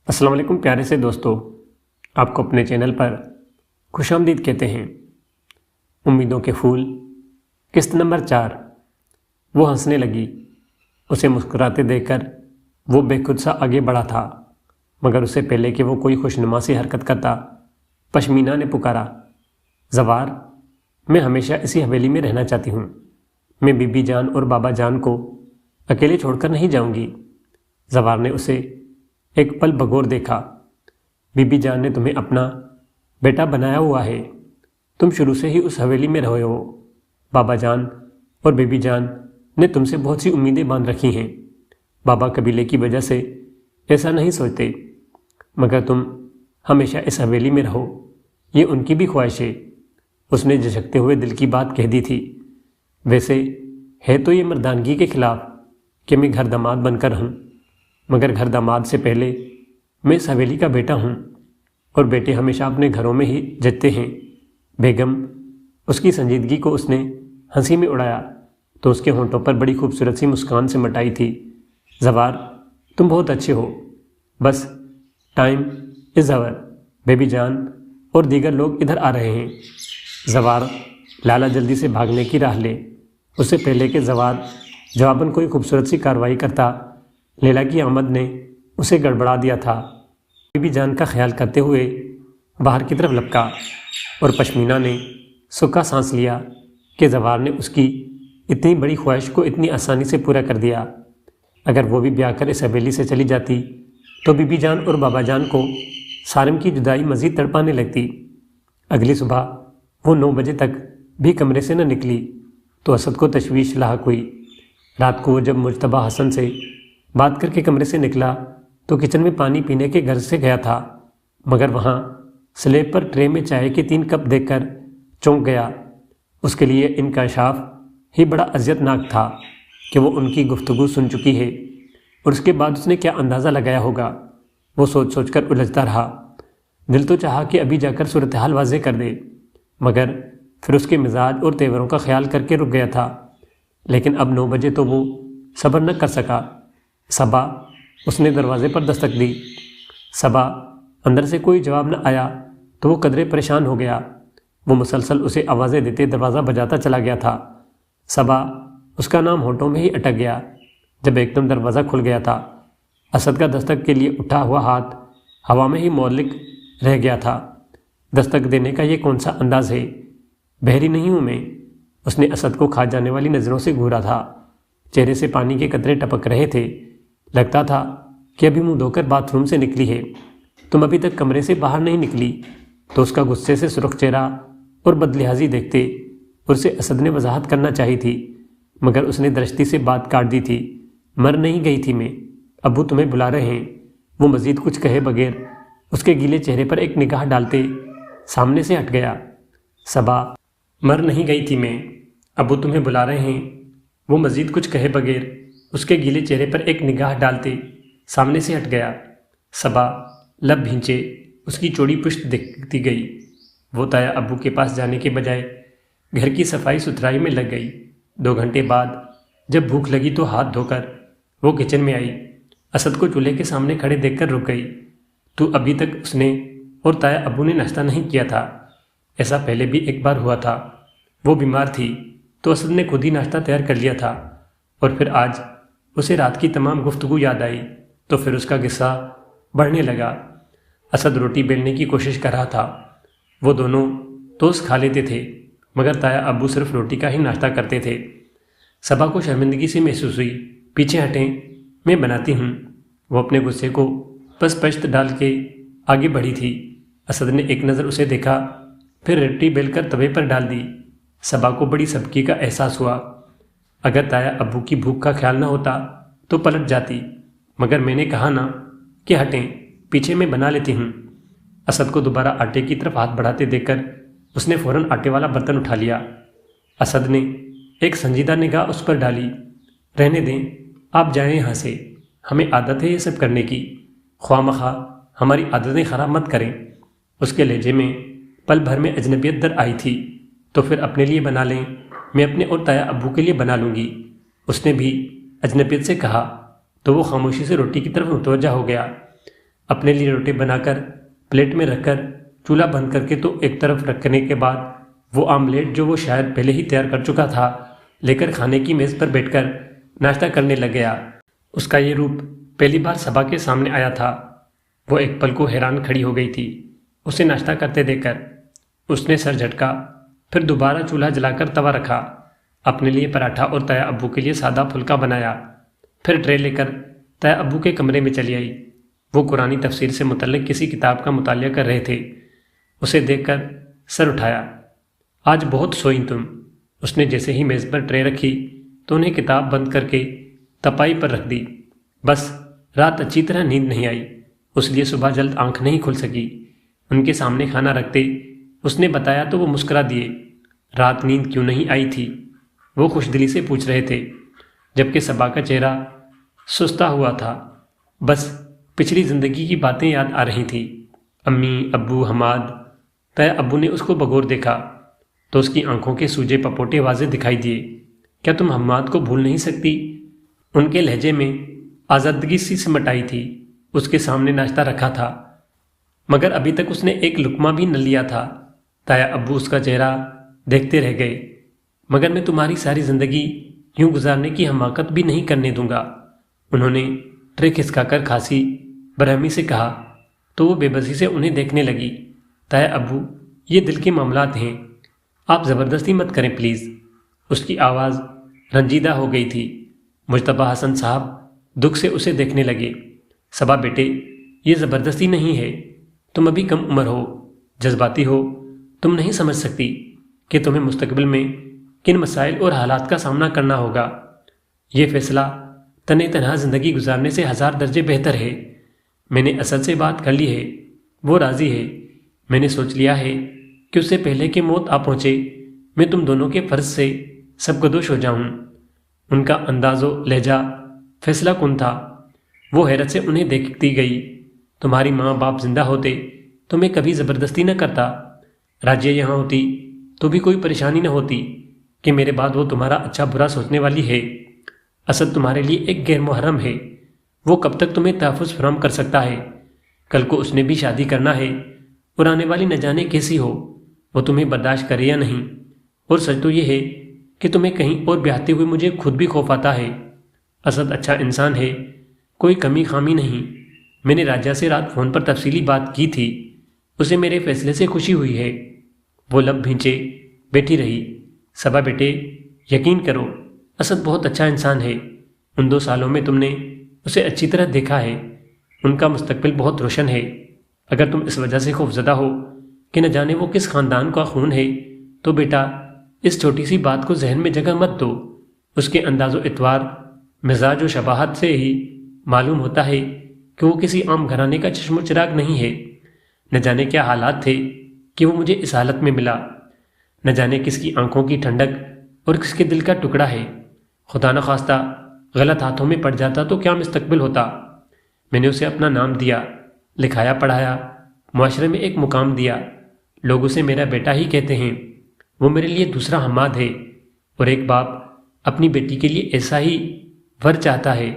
السلام علیکم پیارے سے دوستو، آپ کو اپنے چینل پر خوش آمدید کہتے ہیں۔ امیدوں کے پھول قسط نمبر 4۔ وہ ہنسنے لگی۔ اسے مسکراتے دیکھ کر وہ بے خود سا آگے بڑھا تھا، مگر اس سے پہلے کہ وہ کوئی خوشنما سی حرکت کرتا، پشمینہ نے پکارا، زوار، میں ہمیشہ اسی حویلی میں رہنا چاہتی ہوں۔ میں بی بی جان اور بابا جان کو اکیلے چھوڑ کر نہیں جاؤں گی۔ زوار نے اسے ایک پل بغور دیکھا۔ بی بی جان نے تمہیں اپنا بیٹا بنایا ہوا ہے، تم شروع سے ہی اس حویلی میں رہے ہو۔ بابا جان اور بی بی جان نے تم سے بہت سی امیدیں باندھ رکھی ہیں۔ بابا قبیلے کی وجہ سے ایسا نہیں سوچتے، مگر تم ہمیشہ اس حویلی میں رہو، یہ ان کی بھی خواہش ہے۔ اس نے جھجکتے ہوئے دل کی بات کہہ دی تھی۔ ویسے ہے تو یہ مردانگی کے خلاف کہ میں گھر داماد بن کر ہوں، مگر گھر داماد سے پہلے میں اس حویلی کا بیٹا ہوں، اور بیٹے ہمیشہ اپنے گھروں میں ہی جچتے ہیں۔ بیگم، اس کی سنجیدگی کو اس نے ہنسی میں اڑایا تو اس کے ہونٹوں پر بڑی خوبصورت سی مسکان سے مٹائی تھی۔ زوار، تم بہت اچھے ہو، بس ٹائم از اوور، بیبی جان اور دیگر لوگ ادھر آ رہے ہیں۔ زوار، لالا جلدی سے بھاگنے کی راہ لے۔ اس سے پہلے کہ زوار جواباً کوئی خوبصورت سی کارروائی کرتا، لیلا کی آمد نے اسے گڑبڑا دیا تھا۔ بی بی جان کا خیال کرتے ہوئے باہر کی طرف لپکا، اور پشمینہ نے سکھا سانس لیا کہ زوار نے اس کی اتنی بڑی خواہش کو اتنی آسانی سے پورا کر دیا۔ اگر وہ بھی بیاہ کر اس حویلی سے چلی جاتی تو بی بی جان اور بابا جان کو سارم کی جدائی مزید تڑپانے لگتی۔ اگلی صبح وہ 9 بجے تک بھی کمرے سے نہ نکلی تو اسد کو تشویش لاحق ہوئی۔ رات کو وہ جب مجتبیٰ حسن سے بات کر کے کمرے سے نکلا تو کچن میں پانی پینے کے غرض سے گیا تھا، مگر وہاں سلیب پر ٹرے میں چائے کے 3 کپ دیکھ کر چونک گیا۔ اس کے لیے انکشاف ہی بڑا اذیت ناک تھا کہ وہ ان کی گفتگو سن چکی ہے، اور اس کے بعد اس نے کیا اندازہ لگایا ہوگا۔ وہ سوچ سوچ کر الجھتا رہا۔ دل تو چاہا کہ ابھی جا کر صورتحال واضح کر دے، مگر پھر اس کے مزاج اور تیوروں کا خیال کر کے رک گیا تھا۔ لیکن اب 9 بجے تو وہ صبر نہ کر سکا۔ صبا، اس نے دروازے پر دستک دی۔ صبا، اندر سے کوئی جواب نہ آیا تو وہ قدرے پریشان ہو گیا۔ وہ مسلسل اسے آوازیں دیتے دروازہ بجاتا چلا گیا تھا۔ صبا، اس کا نام ہونٹوں میں ہی اٹک گیا جب ایک دم دروازہ کھل گیا تھا۔ اسد کا دستک کے لیے اٹھا ہوا ہاتھ ہوا میں ہی معلق رہ گیا تھا۔ دستک دینے کا یہ کون سا انداز ہے؟ بحری نہیں ہوں میں؟ اس نے اسد کو کھا جانے والی نظروں سے گھورا تھا۔ چہرے سے پانی کے قطرے ٹپک رہے تھے۔ لگتا تھا کہ ابھی منہ دھو کر باتھ روم سے نکلی ہے۔ تم ابھی تک کمرے سے باہر نہیں نکلی؟ تو اس کا غصے سے سرخ چہرہ اور بدلحاظی دیکھتے اسے اسد نے وضاحت کرنا چاہی تھی، مگر اس نے درشتی سے بات کاٹ دی تھی۔ مر نہیں گئی تھی میں، ابو تمہیں بلا رہے ہیں۔ وہ مزید کچھ کہے بغیر اس کے گیلے چہرے پر ایک نگاہ ڈالتے سامنے سے ہٹ گیا۔ صبا، مر نہیں گئی تھی میں، ابو تمہیں بلا رہے ہیں۔ وہ مزید کچھ کہے بغیر اس کے گیلے چہرے پر ایک نگاہ ڈالتے سامنے سے ہٹ گیا۔ صبا لب بھینچے اس کی چوڑی پشت دیکھتی گئی۔ وہ تایا ابو کے پاس جانے کے بجائے گھر کی صفائی ستھرائی میں لگ گئی۔ 2 گھنٹے بعد جب بھوک لگی تو ہاتھ دھو کر وہ کچن میں آئی۔ اسد کو چولہے کے سامنے کھڑے دیکھ کر رک گئی۔ تو ابھی تک اس نے اور تایا ابو نے ناشتہ نہیں کیا تھا؟ ایسا پہلے بھی ایک بار ہوا تھا۔ وہ بیمار تھی تو اسد نے خود ہی ناشتہ تیار کر لیا تھا، اور پھر آج اسے رات کی تمام گفتگو یاد آئی تو پھر اس کا غصہ بڑھنے لگا۔ اسد روٹی بیلنے کی کوشش کر رہا تھا۔ وہ دونوں توست کھا لیتے تھے، مگر تایا ابو صرف روٹی کا ہی ناشتہ کرتے تھے۔ صبا کو شرمندگی سے محسوس ہوئی۔ پیچھے ہٹیں، میں بناتی ہوں۔ وہ اپنے غصے کو پس پشت ڈال کے آگے بڑھی تھی۔ اسد نے ایک نظر اسے دیکھا، پھر روٹی بیل کر توے پر ڈال دی۔ صبا کو بڑی سبکی کا احساس ہوا۔ اگر تایا ابو کی بھوک کا خیال نہ ہوتا تو پلٹ جاتی، مگر میں نے کہا نا کہ ہٹیں، پیچھے میں بنا لیتی ہوں۔ اسد کو دوبارہ آٹے کی طرف ہاتھ بڑھاتے دیکھ کر اس نے فوراً آٹے والا برتن اٹھا لیا۔ اسد نے ایک سنجیدہ نگاہ اس پر ڈالی۔ رہنے دیں، آپ جائیں یہاں سے، ہمیں عادت ہے یہ سب کرنے کی، خواہ مخواہ ہماری عادتیں خراب مت کریں۔ اس کے لہجے میں پل بھر میں اجنبیت در آئی تھی۔ تو پھر اپنے لیے بنا لیں، میں اپنے اور تایا ابو کے لیے بنا لوں گی، اس نے بھی اجنبیت سے کہا۔ تو وہ خاموشی سے روٹی کی طرف متوجہ ہو گیا۔ اپنے لیے روٹی بنا کر پلیٹ میں رکھ کر چولہا بند کر کے تو ایک طرف رکھنے کے بعد وہ آملیٹ جو وہ شاید پہلے ہی تیار کر چکا تھا لے کر کھانے کی میز پر بیٹھ کر ناشتہ کرنے لگ گیا۔ اس کا یہ روپ پہلی بار صبا کے سامنے آیا تھا۔ وہ ایک پل کو حیران کھڑی ہو گئی تھی اسے ناشتہ کرتے دیکھ کر۔ اس نے سر جھٹکا، پھر دوبارہ چولہا جلا کر توا رکھا، اپنے لیے پراٹھا اور تایا ابو کے لیے سادہ پھلکا بنایا، پھر ٹرے لے کر تایا ابو کے کمرے میں چلی آئی۔ وہ قرآنی تفسیر سے متعلق کسی کتاب کا مطالعہ کر رہے تھے۔ اسے دیکھ کر سر اٹھایا۔ آج بہت سوئیں تم۔ اس نے جیسے ہی میز پر ٹرے رکھی تو انہیں کتاب بند کر کے تپائی پر رکھ دی۔ بس رات اچھی طرح نیند نہیں آئی، اس لیے صبح جلد آنکھ نہیں کھل سکی۔ ان کے سامنے کھانا رکھتے اس نے بتایا تو وہ مسکرا دیے۔ رات نیند کیوں نہیں آئی تھی؟ وہ خوش دلی سے پوچھ رہے تھے، جبکہ صبا کا چہرہ سستا ہوا تھا۔ بس پچھلی زندگی کی باتیں یاد آ رہی تھیں، امی، ابو، حماد۔ تایا ابو نے اس کو بغور دیکھا تو اس کی آنکھوں کے سوجے پپوٹے واضح دکھائی دیے۔ کیا تم حماد کو بھول نہیں سکتی؟ ان کے لہجے میں آزادگی سی سمٹ آئی تھی۔ اس کے سامنے ناشتہ رکھا تھا مگر ابھی تک اس نے ایک لقمہ بھی نہ لیا تھا۔ تایا ابو اس کا چہرہ دیکھتے رہ گئے۔ مگر میں تمہاری ساری زندگی یوں گزارنے کی حماقت بھی نہیں کرنے دوں گا، انہوں نے ٹرے کھسکا کر کھانسی برہمی سے کہا تو وہ بے بسی سے انہیں دیکھنے لگی۔ تایا ابو، یہ دل کے معاملات ہیں، آپ زبردستی مت کریں پلیز۔ اس کی آواز رنجیدہ ہو گئی تھی۔ مجتبیٰ حسن صاحب دکھ سے اسے دیکھنے لگے۔ صبا بیٹے، یہ زبردستی نہیں ہے، تم ابھی کم عمر ہو، جذباتی ہو، تم نہیں سمجھ سکتی کہ تمہیں مستقبل میں کن مسائل اور حالات کا سامنا کرنا ہوگا۔ یہ فیصلہ تنہا تنہا زندگی گزارنے سے 1000 درجے بہتر ہے۔ میں نے اسد سے بات کر لی ہے، وہ راضی ہے۔ میں نے سوچ لیا ہے کہ اس سے پہلے کہ موت آ پہنچے میں تم دونوں کے فرض سے سبکدوش ہو جاؤں۔ ان کا انداز و لہجہ فیصلہ کن تھا۔ وہ حیرت سے انہیں دیکھتی گئی۔ تمہاری ماں باپ زندہ ہوتے تو میں کبھی زبردستی نہ کرتا، راجیہ یہاں ہوتی تو بھی کوئی پریشانی نہ ہوتی کہ میرے بعد وہ تمہارا اچھا برا سوچنے والی ہے۔ اسد تمہارے لیے ایک غیر محرم ہے، وہ کب تک تمہیں تحفظ فراہم کر سکتا ہے؟ کل کو اس نے بھی شادی کرنا ہے اور آنے والی نہ جانے کیسی ہو، وہ تمہیں برداشت کرے یا نہیں۔ اور سچ تو یہ ہے کہ تمہیں کہیں اور بیاہتے ہوئے مجھے خود بھی خوف آتا ہے۔ اسد اچھا انسان ہے، کوئی کمی خامی نہیں۔ میں نے راجہ سے رات فون پر تفصیلی بات کی تھی، اسے میرے فیصلے سے خوشی ہوئی ہے۔ وہ لب بھینچے بیٹھی رہی۔ صبا بیٹے، یقین کرو، اسد بہت اچھا انسان ہے۔ ان 2 سالوں میں تم نے اسے اچھی طرح دیکھا ہے، ان کا مستقبل بہت روشن ہے۔ اگر تم اس وجہ سے خوفزدہ ہو کہ نہ جانے وہ کس خاندان کا خون ہے تو بیٹا اس چھوٹی سی بات کو ذہن میں جگہ مت دو۔ اس کے انداز و اطوار، مزاج و شباہت سے ہی معلوم ہوتا ہے کہ وہ کسی عام گھرانے کا چشم و چراغ نہیں ہے۔ نہ جانے کیا حالات تھے کہ وہ مجھے اس حالت میں ملا، نہ جانے کس کی آنکھوں کی ٹھنڈک اور کس کے دل کا ٹکڑا ہے۔ خدا نخواستہ غلط ہاتھوں میں پڑ جاتا تو کیا مستقبل ہوتا۔ میں نے اسے اپنا نام دیا، لکھایا پڑھایا، معاشرے میں ایک مقام دیا، لوگ اسے میرا بیٹا ہی کہتے ہیں۔ وہ میرے لیے دوسرا حماد ہے، اور ایک باپ اپنی بیٹی کے لیے ایسا ہی ور چاہتا ہے۔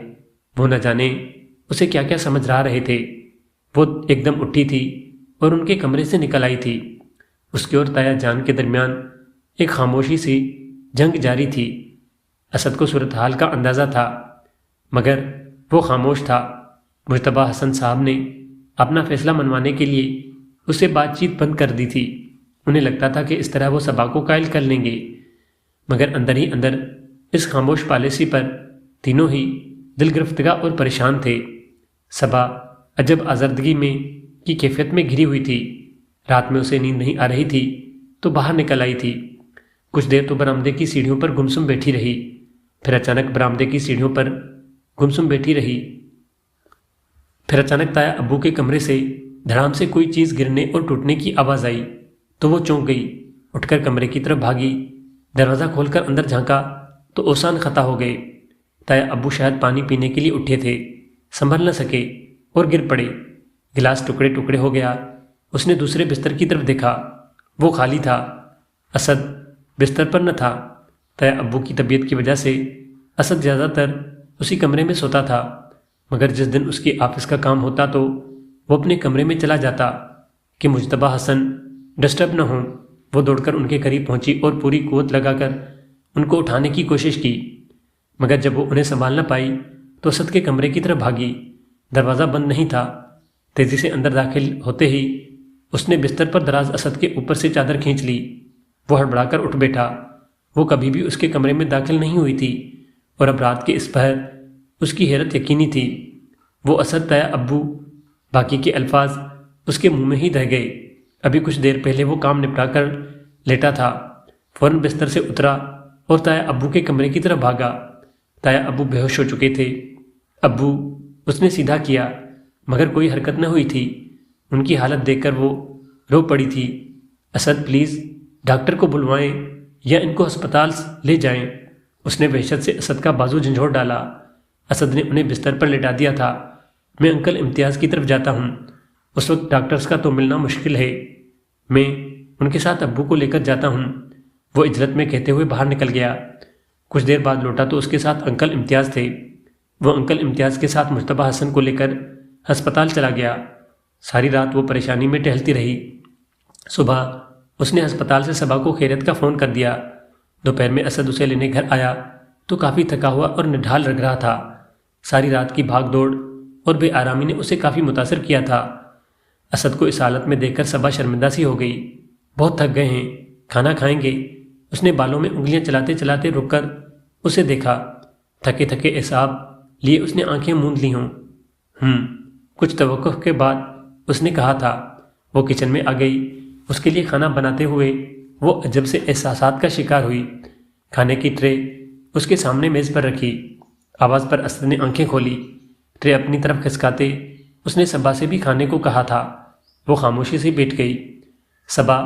وہ نہ جانے اسے کیا کیا سمجھ رہے تھے۔ وہ ایک دم اٹھی تھی اور ان کے کمرے سے نکل آئی تھی۔ اس کے اور تایا جان کے درمیان ایک خاموشی سی جنگ جاری تھی۔ اسد کو صورتحال کا اندازہ تھا مگر وہ خاموش تھا۔ مجتبیٰ حسن صاحب نے اپنا فیصلہ منوانے کے لیے اسے بات چیت بند کر دی تھی۔ انہیں لگتا تھا کہ اس طرح وہ صبا کو قائل کر لیں گے، مگر اندر ہی اندر اس خاموش پالیسی پر تینوں ہی دل گرفتگاہ اور پریشان تھے۔ صبا عجب آزردگی میں کی کیفیت میں گھری ہوئی تھی۔ رات میں اسے نیند نہیں آ رہی تھی تو باہر نکل آئی تھی۔ کچھ دیر تو برآمدے کی سیڑھیوں پر گمسم بیٹھی رہی، پھر اچانک برآمدے کی سیڑھیوں پر گمسم بیٹھی رہی پھر اچانک تایا ابو کے کمرے سے دھڑام سے کوئی چیز گرنے اور ٹوٹنے کی آواز آئی تو وہ چونک گئی، اٹھ کر کمرے کی طرف بھاگی۔ دروازہ کھول کر اندر جھانکا تو اوسان خطا ہو گئے۔ تایا ابو شاید پانی پینے کے لیے اٹھے تھے، سنبھل نہ سکے اور گر پڑے۔ گلاس ٹکڑے ٹکڑے ہو گیا۔ اس نے دوسرے بستر کی طرف دیکھا، وہ خالی تھا۔ اسد بستر پر نہ تھا۔ تایا ابو کی طبیعت کی وجہ سے اسد زیادہ تر اسی کمرے میں سوتا تھا، مگر جس دن اس کی آفس کا کام ہوتا تو وہ اپنے کمرے میں چلا جاتا کہ مجتبیٰ حسن ڈسٹرب نہ ہوں۔ وہ دوڑ کر ان کے قریب پہنچی اور پوری قوت لگا کر ان کو اٹھانے کی کوشش کی، مگر جب وہ انہیں سنبھال نہ پائی تو اسد کے کمرے کی طرف بھاگی۔ دروازہ بند نہیں تھا۔ تیزی سے اندر داخل ہوتے ہی اس نے بستر پر دراز اسد کے اوپر سے چادر کھینچ لی۔ وہ ہڑبڑا کر اٹھ بیٹھا۔ وہ کبھی بھی اس کے کمرے میں داخل نہیں ہوئی تھی اور اب رات کے اس پہر اس کی حیرت یقینی تھی۔ وہ اسد تایا ابو، باقی کے الفاظ اس کے منہ میں ہی رہ گئے۔ ابھی کچھ دیر پہلے وہ کام نپٹا کر لیٹا تھا، فوراً بستر سے اترا اور تایا ابو کے کمرے کی طرف بھاگا۔ تایا ابو بے ہوش ہو چکے تھے۔ ابو، اس نے سیدھا کیا، مگر کوئی حرکت نہ ہوئی تھی۔ ان کی حالت دیکھ کر وہ رو پڑی تھی۔ اسد پلیز ڈاکٹر کو بلوائیں یا ان کو ہسپتال لے جائیں۔ اس نے وحشت سے اسد کا بازو جھنجھوڑ ڈالا۔ اسد نے انہیں بستر پر لٹا دیا تھا۔ میں انکل امتیاز کی طرف جاتا ہوں، اس وقت ڈاکٹرز کا تو ملنا مشکل ہے۔ میں ان کے ساتھ ابو کو لے کر جاتا ہوں، وہ اجلت میں کہتے ہوئے باہر نکل گیا۔ کچھ دیر بعد لوٹا تو اس کے ساتھ انکل امتیاز تھے۔ وہ انکل امتیاز کے ساتھ مجتبیٰ حسن کو لے کر ہسپتال چلا گیا۔ ساری رات وہ پریشانی میں ٹہلتی رہی۔ صبح اس نے ہسپتال سے صبا کو خیریت کا فون کر دیا۔ دوپہر میں اسد اسے لینے گھر آیا تو کافی تھکا ہوا اور نڈھال لگ رہا تھا۔ ساری رات کی بھاگ دوڑ اور بے آرامی نے اسے کافی متاثر کیا تھا۔ اسد کو اس حالت میں دیکھ کر صبا شرمندہ سی ہو گئی۔ بہت تھک گئے ہیں، کھانا کھائیں گے؟ اس نے بالوں میں انگلیاں چلاتے چلاتے رک کر اسے دیکھا۔ تھکے تھکے اعصاب لیے اس نے آنکھیں موند لی ہوں۔ کچھ توقف کے بعد اس نے کہا تھا۔ وہ کچن میں آ گئی۔ اس کے لیے کھانا بناتے ہوئے وہ عجب سے احساسات کا شکار ہوئی۔ کھانے کی ٹرے اس کے سامنے میز پر رکھی۔ آواز پر اسد نے آنکھیں کھولی۔ ٹرے اپنی طرف کھسکاتے اس نے صبا سے بھی کھانے کو کہا تھا۔ وہ خاموشی سے بیٹھ گئی۔ صبا،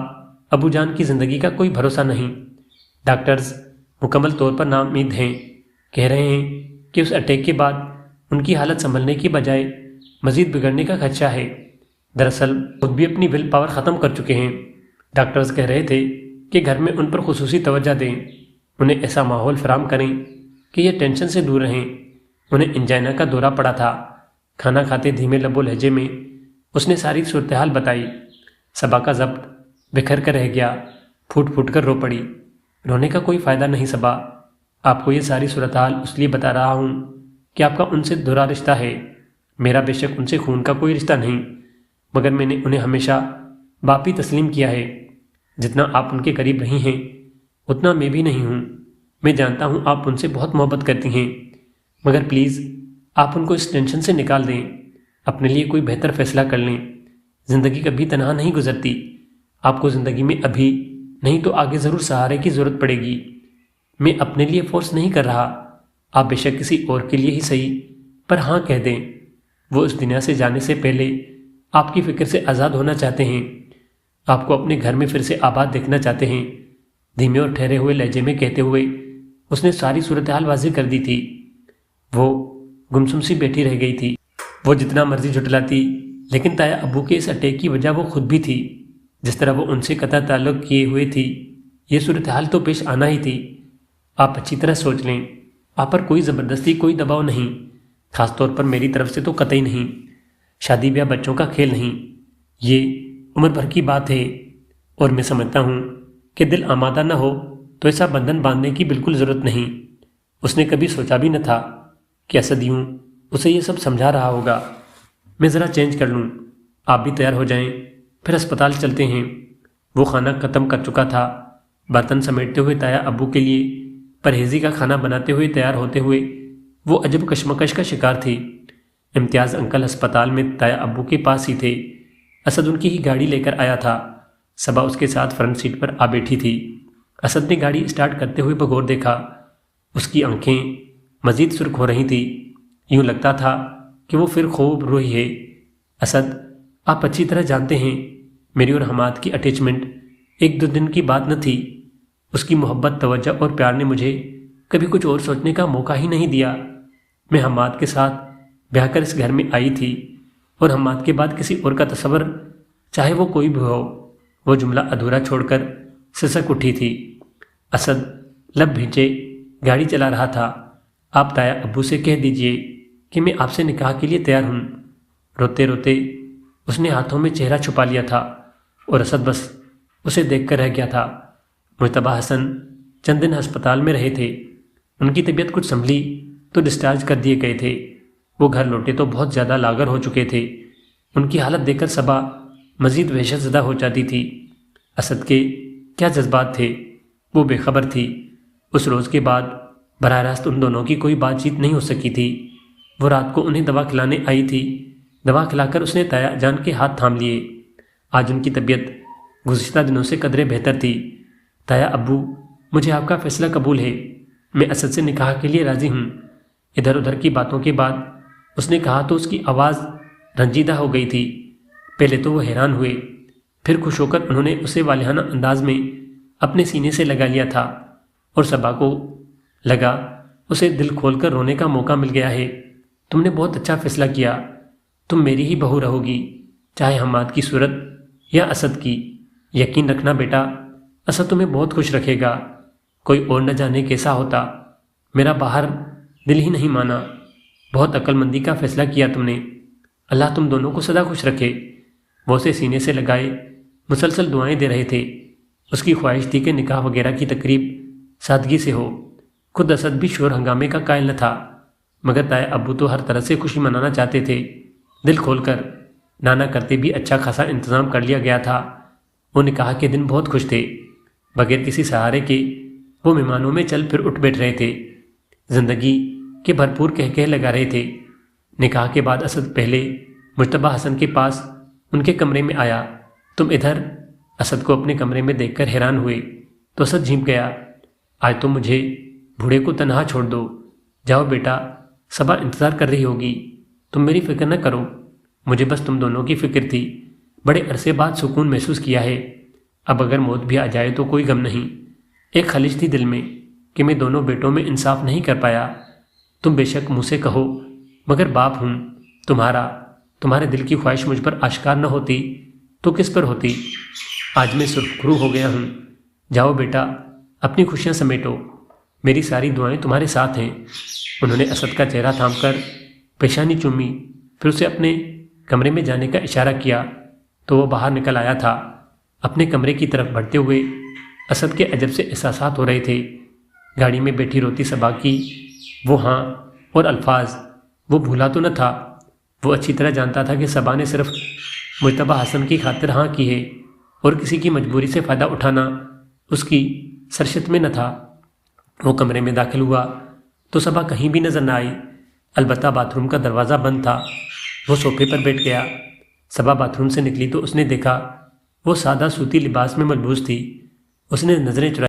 ابو جان کی زندگی کا کوئی بھروسہ نہیں۔ ڈاکٹرز مکمل طور پر ناامید ہیں، کہہ رہے ہیں کہ اس اٹیک کے بعد ان کی حالت سنبھلنے کی بجائے مزید بگڑنے کا خدشہ ہے۔ دراصل خود بھی اپنی ول پاور ختم کر چکے ہیں۔ ڈاکٹرز کہہ رہے تھے کہ گھر میں ان پر خصوصی توجہ دیں، انہیں ایسا ماحول فراہم کریں کہ یہ ٹینشن سے دور رہیں۔ انہیں انجائنا کا دورہ پڑا تھا۔ کھانا کھاتے دھیمے لب و لہجے میں اس نے ساری صورتحال بتائی۔ صبا کا ضبط بکھر کر رہ گیا، پھوٹ پھوٹ کر رو پڑی۔ رونے کا کوئی فائدہ نہیں صبا، آپ کو یہ ساری صورتحال اس لیے بتا رہا ہوں کہ آپ کا ان سے دورہ رشتہ ہے۔ میرا بے شک ان سے خون کا کوئی رشتہ نہیں، مگر میں نے انہیں ہمیشہ باپ ہی تسلیم کیا ہے۔ جتنا آپ ان کے قریب نہیں ہیں اتنا میں بھی نہیں ہوں۔ میں جانتا ہوں آپ ان سے بہت محبت کرتی ہیں، مگر پلیز آپ ان کو اس ٹینشن سے نکال دیں، اپنے لیے کوئی بہتر فیصلہ کر لیں۔ زندگی کبھی تنہا نہیں گزرتی۔ آپ کو زندگی میں ابھی نہیں تو آگے ضرور سہارے کی ضرورت پڑے گی۔ میں اپنے لیے فورس نہیں کر رہا، آپ بے شک کسی اور کے لیے ہی صحیح پر ہاں کہہ دیں۔ وہ اس دنیا سے جانے سے پہلے آپ کی فکر سے آزاد ہونا چاہتے ہیں، آپ کو اپنے گھر میں پھر سے آباد دیکھنا چاہتے ہیں۔ دھیمے اور ٹھہرے ہوئے لہجے میں کہتے ہوئے اس نے ساری صورتحال واضح کر دی تھی۔ وہ گمسم سی بیٹھی رہ گئی تھی۔ وہ جتنا مرضی جھٹلاتی، لیکن تایا ابو کے اس اٹیک کی وجہ وہ خود بھی تھی۔ جس طرح وہ ان سے قطع تعلق کیے ہوئے تھی، یہ صورتحال تو پیش آنا ہی تھی۔ آپ اچھی طرح سوچ لیں، آپ پر کوئی زبردستی، کوئی دباؤ نہیں، خاص طور پر میری طرف سے تو قطعی نہیں۔ شادی بیاہ بچوں کا کھیل نہیں، یہ عمر بھر کی بات ہے، اور میں سمجھتا ہوں کہ دل آمادہ نہ ہو تو ایسا بندھن باندھنے کی بالکل ضرورت نہیں۔ اس نے کبھی سوچا بھی نہ تھا کہ اسد یوں اسے یہ سب سمجھا رہا ہوگا۔ میں ذرا چینج کر لوں، آپ بھی تیار ہو جائیں، پھر اسپتال چلتے ہیں۔ وہ کھانا ختم کر چکا تھا۔ برتن سمیٹتے ہوئے تایا ابو کے لیے پرہیزی کا کھانا بناتے ہوئے تیار ہوتے ہوئے وہ عجب کشمکش کا شکار تھی۔ امتیاز انکل ہسپتال میں تایا ابو کے پاس ہی تھے۔ اسد ان کی ہی گاڑی لے کر آیا تھا۔ صبا اس کے ساتھ فرنٹ سیٹ پر آ بیٹھی تھی۔ اسد نے گاڑی اسٹارٹ کرتے ہوئے بغور دیکھا۔ اس کی آنکھیں مزید سرخ ہو رہی تھیں، یوں لگتا تھا کہ وہ پھر خوب روئی ہے۔ اسد، آپ اچھی طرح جانتے ہیں میری اور حماد کی اٹیچمنٹ ایک دو دن کی بات نہ تھی۔ اس کی محبت، توجہ اور پیار نے مجھے کبھی کچھ اور سوچنے کا موقع ہی نہیں دیا۔ میں حماد کے ساتھ بیاہ کر اس گھر میں آئی تھی، اور حماد کے بعد کسی اور کا تصور، چاہے وہ کوئی بھی ہو۔ وہ جملہ ادھورا چھوڑ کر سسک اٹھی تھی۔ اسد لب بھینچے گاڑی چلا رہا تھا۔ آپ تایا ابو سے کہہ دیجئے کہ میں آپ سے نکاح کے لیے تیار ہوں۔ روتے روتے اس نے ہاتھوں میں چہرہ چھپا لیا تھا اور اسد بس اسے دیکھ کر رہ گیا تھا۔ مجتبیٰ حسن چند دن ہسپتال میں رہے تھے۔ ان کی طبیعت کچھ سنبھلی تو ڈسچارج کر دیے گئے تھے۔ وہ گھر لوٹے تو بہت زیادہ لاغر ہو چکے تھے۔ ان کی حالت دیکھ کر صبا مزید وحشت زدہ ہو جاتی تھی۔ اسد کے کیا جذبات تھے، وہ بے خبر تھی۔ اس روز کے بعد براہ راست ان دونوں کی کوئی بات چیت نہیں ہو سکی تھی۔ وہ رات کو انہیں دوا کھلانے آئی تھی۔ دوا کھلا کر اس نے تایا جان کے ہاتھ تھام لیے۔ آج ان کی طبیعت گزشتہ دنوں سے قدرے بہتر تھی۔ تایا ابو، مجھے آپ کا فیصلہ قبول ہے، میں اسد سے نکاح کے لیے راضی ہوں۔ ادھر ادھر کی باتوں کے بعد اس نے کہا تو اس کی آواز رنجیدہ ہو گئی تھی۔ پہلے تو وہ حیران ہوئے، پھر خوش ہو کر انہوں نے اسے والہانہ انداز میں اپنے سینے سے لگا لیا تھا، اور صبا کو لگا اسے دل کھول کر رونے کا موقع مل گیا ہے۔ تم نے بہت اچھا فیصلہ کیا، تم میری ہی بہو رہو گی، چاہے حماد کی صورت یا اسد کی۔ یقین رکھنا بیٹا، اسد تمہیں بہت خوش رکھے گا۔ کوئی اور نہ جانے کیسا ہوتا، میرا باہر دل ہی نہیں مانا۔ بہت عقل مندی کا فیصلہ کیا تم نے، اللہ تم دونوں کو سدا خوش رکھے۔ وہ اسے سینے سے لگائے مسلسل دعائیں دے رہے تھے۔ اس کی خواہش تھی کہ نکاح وغیرہ کی تقریب سادگی سے ہو۔ خود اسد بھی شور ہنگامے کا قائل نہ تھا، مگر تایا ابو تو ہر طرح سے خوشی منانا چاہتے تھے۔ دل کھول کر نانا کرتے بھی اچھا خاصا انتظام کر لیا گیا تھا۔ وہ نکاح کے دن بہت خوش تھے۔ بغیر کسی سہارے کے وہ مہمانوں میں چل پھر اٹھ بیٹھ رہے تھے، زندگی کے بھرپور کہہ لگا رہے تھے۔ نکاح کے بعد اسد پہلے مجتبیٰ حسن کے پاس ان کے کمرے میں آیا۔ تم ادھر؟ اسد کو اپنے کمرے میں دیکھ کر حیران ہوئے تو اسد جھینپ گیا۔ آج تم مجھے بوڑھے کو تنہا چھوڑ دو، جاؤ بیٹا، صبا انتظار کر رہی ہوگی، تم میری فکر نہ کرو، مجھے بس تم دونوں کی فکر تھی۔ بڑے عرصے بعد سکون محسوس کیا ہے، اب اگر موت بھی آ جائے تو کوئی غم نہیں۔ ایک خلش تھی دل میں کہ میں دونوں بیٹوں میں انصاف نہیں کر پایا۔ تم بے شک منہ سے کہو، مگر باپ ہوں تمہارے دل کی خواہش مجھ پر آشکار نہ ہوتی تو کس پر ہوتی؟ آج میں سرخ رو ہو گیا ہوں۔ جاؤ بیٹا، اپنی خوشیاں سمیٹو، میری ساری دعائیں تمہارے ساتھ ہیں۔ انہوں نے اسد کا چہرہ تھام کر پیشانی چومی، پھر اسے اپنے کمرے میں جانے کا اشارہ کیا تو وہ باہر نکل آیا تھا۔ اپنے کمرے کی طرف بڑھتے ہوئے اسد کے عجب سے احساسات ہو رہے تھے۔ گاڑی میں بیٹھی روتی صبا کی وہ ہاں اور الفاظ وہ بھولا تو نہ تھا۔ وہ اچھی طرح جانتا تھا کہ صبا نے صرف مجتبیٰ حسن کی خاطر ہاں کی ہے، اور کسی کی مجبوری سے فائدہ اٹھانا اس کی سرشت میں نہ تھا۔ وہ کمرے میں داخل ہوا تو صبا کہیں بھی نظر نہ آئی، البتہ باتھ روم کا دروازہ بند تھا۔ وہ صوفے پر بیٹھ گیا۔ صبا باتھ روم سے نکلی تو اس نے دیکھا وہ سادہ سوتی لباس میں ملبوس تھی۔ اس نے نظریں چرائی